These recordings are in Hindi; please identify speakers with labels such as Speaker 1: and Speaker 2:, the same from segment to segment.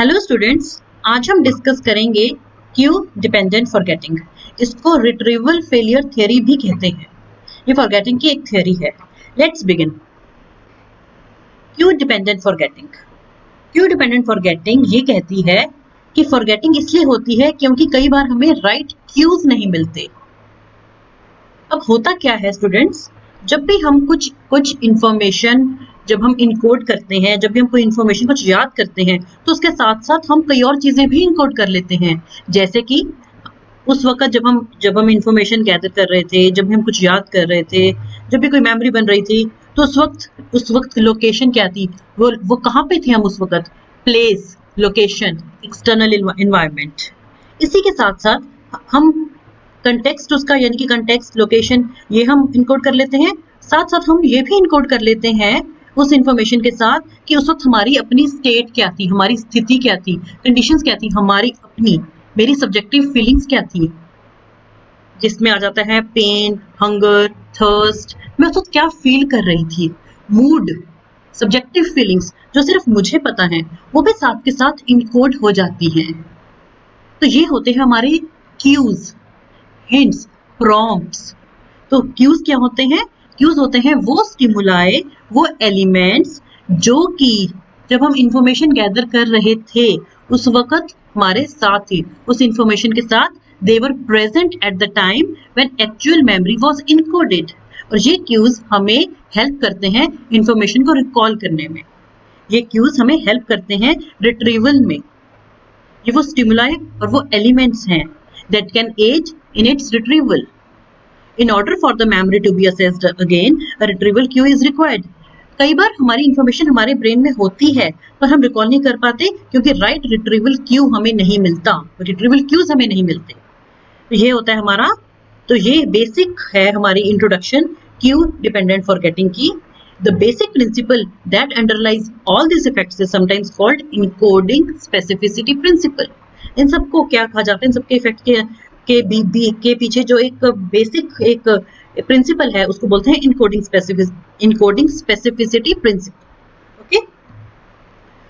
Speaker 1: हेलो स्टूडेंट्स, आज हम डिस्कस करेंगे क्यू डिपेंडेंट फॉरगेटिंग। इसको रिट्रीवल फेलियर थ्योरी भी कहते हैं। ये फॉरगेटिंग की एक थ्योरी है। Let's begin. Q dependent forgetting. Q dependent forgetting ये कहती है कि फॉरगेटिंग इसलिए होती है क्योंकि कई बार हमें राइट क्यूज नहीं मिलते। अब होता क्या है स्टूडेंट्स, जब भी हम कुछ इंफॉर्मेशन जब हम इनकोड करते हैं, जब भी हम कोई इंफॉर्मेशन कुछ याद करते हैं, तो उसके साथ साथ हम कई और चीजें भी इनकोड कर लेते हैं। जैसे कि उस वक्त जब हम इंफॉर्मेशन गैदर कर रहे थे, जब भी हम कुछ याद कर रहे थे, जब भी कोई मेमोरी बन रही थी, तो उस वक्त लोकेशन क्या थी, वो कहाँ पे थे हम उस वक्त। Place, location, external environment. इसी के साथ साथ हम कंटेक्स्ट उसका यानी कि कंटेक्स्ट, लोकेशन, ये हम इनकोड कर लेते हैं। साथ साथ हम ये भी इनकोड कर लेते हैं उस इंफॉर्मेशन के साथ कि उस वक्त हमारी अपनी स्टेट क्या थी, हमारी स्थिति क्या थी, कंडीशंस क्या थी, हमारी अपनी मेरी सब्जेक्टिव फीलिंग्स क्या थी, जिसमें आ जाता है पेन, हंगर, थर्स्ट, मैं उस वक्त क्या फील कर रही थी, मूड, सब्जेक्टिव फीलिंग्स जो सिर्फ मुझे पता है, वो भी साथ के साथ इनकोड हो जाती हैं। तो ये होते हैं हमारे क्यूज, हिंट्स, प्रॉम्प्ट्स। तो क्यूज क्या होते हैं? क्यूज होते हैं वो स्टिमुलाई, वो एलिमेंट्स जो कि जब हम इंफॉर्मेशन गैदर कर रहे थे उस वक्त हमारे साथ थी, उस इंफॉर्मेशन के साथ they were present at the time when actual memory was encoded. और ये क्यूज हमें हेल्प करते हैं इंफॉर्मेशन को रिकॉल करने में। ये क्यूज हमें हेल्प करते हैं रिट्रीवल में। ये वो स्टिमुलाई और वो एलिमेंट्स हैं that can aid in its retrieval. In order for the memory to be assessed again, a retrieval queue is required. कई बार हमारी इंफॉर्मेशन हमारे ब्रेन में होती है पर हम रिकॉल नहीं कर पाते क्योंकि राइट रिट्रीवल क्यू हमें नहीं मिलता, रिट्रीवल क्यूज हमें नहीं मिलते। तो ये होता है हमारा, तो ये बेसिक है हमारी इंट्रोडक्शन क्यू डिपेंडेंट फॉरगेटिंग की। The basic principle that underlies all these effects is sometimes called encoding specificity principle. इन सबको क्या कहा जाता है, इन सबके इफेक्ट के पीछे जो एक बेसिक एक प्रिंसिपल है उसको बोलते हैं इनकोडिंग स्पेसिफिसिटी प्रिंसिपल। ओके,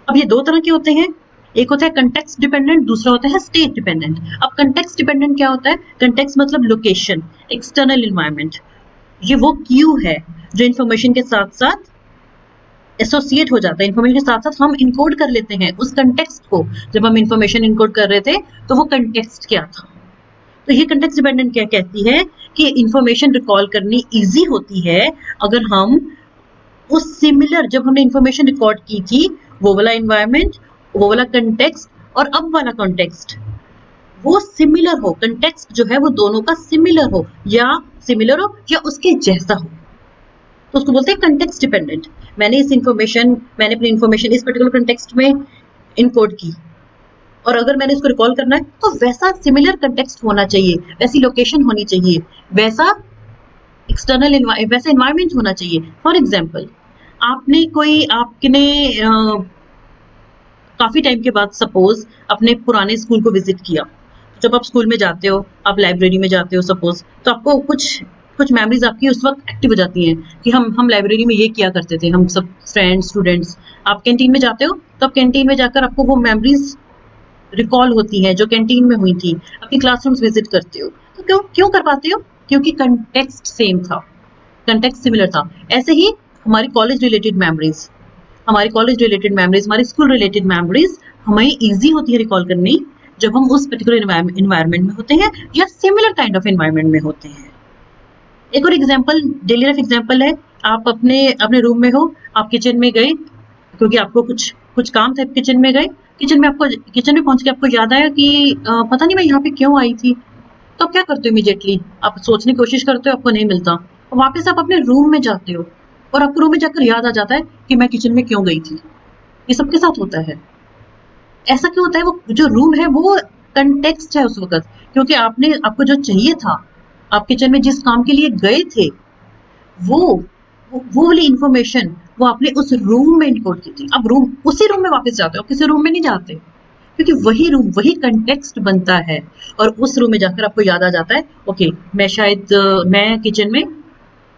Speaker 1: अब ये दो तरह के होते हैं, एक होता है कंटेक्स्ट डिपेंडेंट, दूसरा होता है स्टेट डिपेंडेंट। अब कंटेक्स्ट डिपेंडेंट क्या होता है? कंटेक्स्ट मतलब लोकेशन, एक्सटर्नल इन्वायरमेंट। ये वो क्यू है जो इंफॉर्मेशन के साथ साथ एसोसिएट हो जाता है, इंफॉर्मेशन के साथ साथ हम इनकोड कर लेते हैं उस कंटेक्स्ट को। जब हम इंफॉर्मेशन इनकोड कर रहे थे तो वो कंटेक्स्ट क्या था। तो ये कंटेक्स्ट डिपेंडेंट क्या कहती है कि इंफॉर्मेशन रिकॉल करनी इजी होती है अगर हम उस सिमिलर, जब हमने इंफॉर्मेशन रिकॉर्ड की थी वो वाला इन्वायरमेंट, वो वाला कंटेक्स्ट और अब वाला कंटेक्स्ट वो सिमिलर हो। कंटेक्स्ट जो है वो दोनों का सिमिलर हो या उसके जैसा हो, तो उसको बोलते हैं कंटेक्स्ट डिपेंडेंट। मैंने अपनी इंफॉर्मेशन इस पर्टिकुलर कंटेक्स्ट में इनकोड की और अगर मैंने इसको रिकॉल करना है तो वैसा सिमिलर कंटेक्स्ट होना चाहिए, वैसी लोकेशन होनी चाहिए, वैसा एनवायरमेंट होना चाहिए। फॉर एग्जाम्पल, आपने काफी टाइम के बाद सपोज अपने पुराने स्कूल को विजिट किया। जब आप स्कूल में जाते हो, आप लाइब्रेरी में जाते हो सपोज, तो आपको कुछ मेमोरीज आपकी उस वक्त एक्टिव हो जाती हैं कि हम लाइब्रेरी में ये किया करते थे, हम सब फ्रेंड्स स्टूडेंट्स। आप कैंटीन में जाते हो तो आप कैंटीन में जाकर आपको वो मेमोरीज रिकॉल होती हैं जो कैंटीन में हुई थी। अपनी क्लासरूम्स विजिट करते हो तो क्यों कर पाते हो? क्योंकि कंटेक्स्ट सेम था, कंटेक्स्ट सिमिलर था। ऐसे ही हमारी कॉलेज रिलेटेड मेमोरीज, हमारी स्कूल रिलेटेड मेमोरीज हमें ईजी होती है रिकॉल करनी जब हम उस पर्टिकुलर इन्वायरमेंट में होते हैं या सिमिलर काइंड ऑफ इन्वायरमेंट में होते हैं। एक और एग्जांपल, डेली लाइफ एग्जांपल है। आप अपने रूम में हो, आप किचन में गए क्योंकि आपको कुछ काम था, किचन में गए, किचन में पहुंच के आपको याद आया कि पता नहीं मैं यहाँ पे क्यों आई थी। तो आप क्या करते हो? इमीडिएटली आप सोचने की कोशिश करते हो, आपको नहीं मिलता, और वापस आप अपने रूम में जाते हो और आपको रूम में जाकर याद आ जाता है कि मैं किचन में क्यों गई थी। ये सबके साथ होता है। ऐसा क्यों होता है? वो जो रूम है वो कंटेक्स्ट है उस वक्त, क्योंकि आपको जो चाहिए था, आप किचन में जिस काम के लिए गए थे, वो वाली इंफॉर्मेशन वो आपने उस रूम में इनकोड की थी। अब उसी रूम में वापस जाते हो, किसी रूम में नहीं जाते, क्योंकि वही रूम, वही कंटेक्स्ट बनता है और उस रूम में जाकर आपको याद आ जाता है, ओके मैं किचन में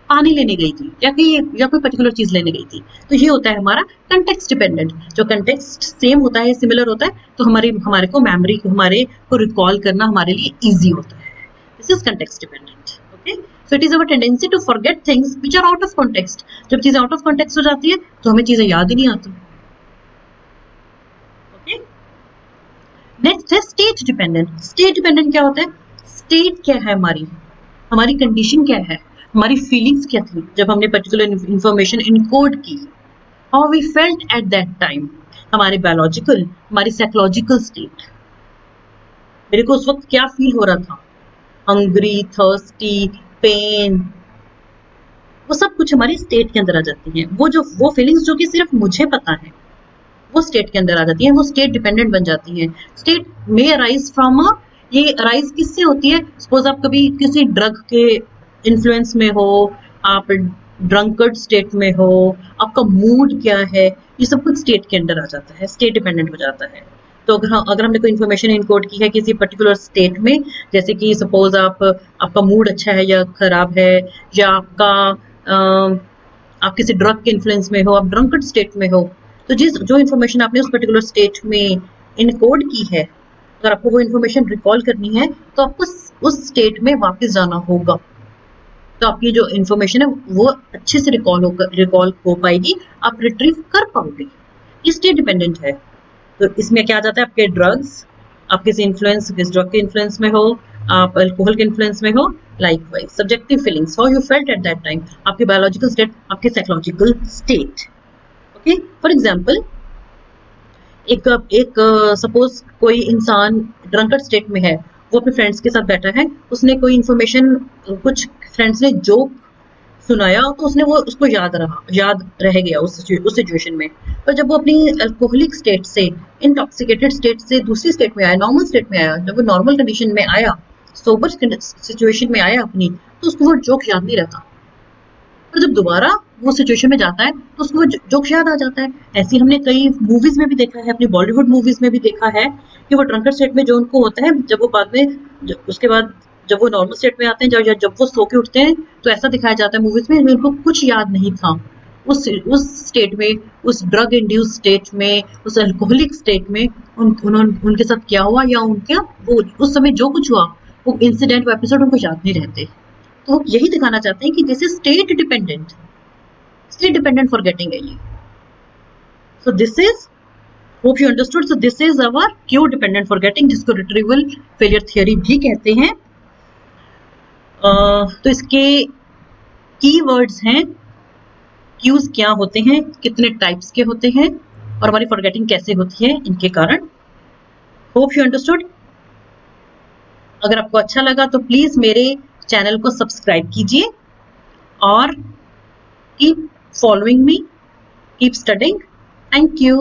Speaker 1: पानी लेने गई थी या कोई पर्टिकुलर चीज लेने गई थी, तो ये होता है हमारा कंटेक्स्ट डिपेंडेंट। जो कंटेक्स्ट सेम होता है, सिमिलर होता है, तो हमारे को मेमोरी को हमारे को रिकॉल करना हमारे लिए इजी होता है। This is context dependent. Okay, so it is our tendency to forget things which are out of context. जब चीजें आउट ऑफ कॉन्टेक्स्ट हो जाती है तो हमें चीजें याद ही नहीं आती। ओके, नेक्स्ट है स्टेट डिपेंडेंट। स्टेट डिपेंडेंट क्या होता है? स्टेट क्या है हमारी, हमारी कंडीशन क्या है, हमारी फीलिंग्स क्या थी जब हमने पर्टिकुलर इंफॉर्मेशन इनकोड की, how we felt at that time, हमारे बायोलॉजिकल, हमारी साइकोलॉजिकल स्टेट, मेरे को उस वक्त क्या फील हो रहा था, हंग्री, थर्स्टी, पेन, वो सब कुछ हमारी स्टेट के अंदर आ जाती है। वो फीलिंग्स जो कि सिर्फ मुझे पता है, वो स्टेट के अंदर आ जाती है, वो स्टेट डिपेंडेंट बन जाती है। स्टेट में अराइज फ्रॉम ये अराइज किससे होती है? सपोज आप कभी किसी ड्रग के इन्फ्लुएंस में हो, आप ड्रंकर्ड स्टेट में हो, आपका मूड क्या है, ये सब कुछ स्टेट के अंदर आ जाता है, स्टेट डिपेंडेंट हो जाता है। तो अगर हमने कोई इन्फॉर्मेशन इनकोड की है किसी पर्टिकुलर स्टेट में, जैसे कि सपोज आपका मूड अच्छा है या खराब है, या आप किसी ड्रग के इन्फ्लुएंस में हो, आप ड्रंकर्ड स्टेट में हो, तो जो इन्फॉर्मेशन आपने उस पर्टिकुलर स्टेट में इनकोड की है, अगर आपको वो इन्फॉर्मेशन रिकॉल करनी है तो आपको उस स्टेट में वापस जाना होगा, तो आपकी जो इन्फॉर्मेशन है वो अच्छे से रिकॉल हो पाएगी, आप रिट्रीव कर पाओगे। ये स्टेट डिपेंडेंट है। तो इसमें क्या आ जाता है? आपके ड्रग्स, आप किस ड्रग के इन्फ्लुएंस में हो, आप अल्कोहल के इन्फ्लुएंस में हो, likewise subjective feelings, how you felt at that time, आपकी बायोलॉजिकल स्टेट, आपकी psychological state. Okay, for example एक एक सपोज कोई इंसान ड्रंकर्ड स्टेट में है, वो अपने फ्रेंड्स के साथ बैठा है, उसने कोई इन्फॉर्मेशन, कुछ फ्रेंड्स ने जोक सुनाया तो उसको याद रह गया उस सिचुएशन में। पर जब वो अपनी अल्कोहलिक स्टेट से, इंटॉक्सिकेटेड स्टेट से दूसरी स्टेट में आया, नॉर्मल स्टेट में आया, जब वो नॉर्मल कंडीशन में आया, सोबर सिचुएशन में आया अपनी, तो उसको वो जोक याद नहीं रहता। और जब दोबारा वो सिचुएशन में जाता है तो उसको वो जोक याद आ जाता है। ऐसे हमने कई मूवीज में भी देखा है, अपनी बॉलीवुड मूवीज में भी देखा है कि वो ड्रंकर्ड स्टेट में जो उनको होता है, जब वो बाद में उसके बाद जब वो नॉर्मल स्टेट में आते हैं, जब वो सो के उठते हैं, तो ऐसा दिखाया जाता है मूवीज में उनको कुछ याद नहीं था। उस स्टेट में, उस ड्रग इंड्यूस स्टेट में, उस अल्कोहलिक स्टेट में उनके साथ क्या हुआ, या उनका वो उस समय जो कुछ हुआ, वो इंसिडेंट, वो एपिसोड उनको याद नहीं रहते। तो यही दिखाना चाहते हैं कि this is state dependent forgetting है ये। So this is, hope you understood, so this is our Q dependent forgetting, जिसको रिट्रीवल फेलियर थ्योरी भी कहते हैं। तो इसके की वर्ड्स हैं, क्यूज क्या होते हैं, कितने टाइप्स के होते हैं, और हमारी फॉरगेटिंग कैसे होती है इनके कारण। Hope you understood. अगर आपको अच्छा लगा तो प्लीज मेरे चैनल को सब्सक्राइब कीजिए और keep following me, keep studying. Thank you.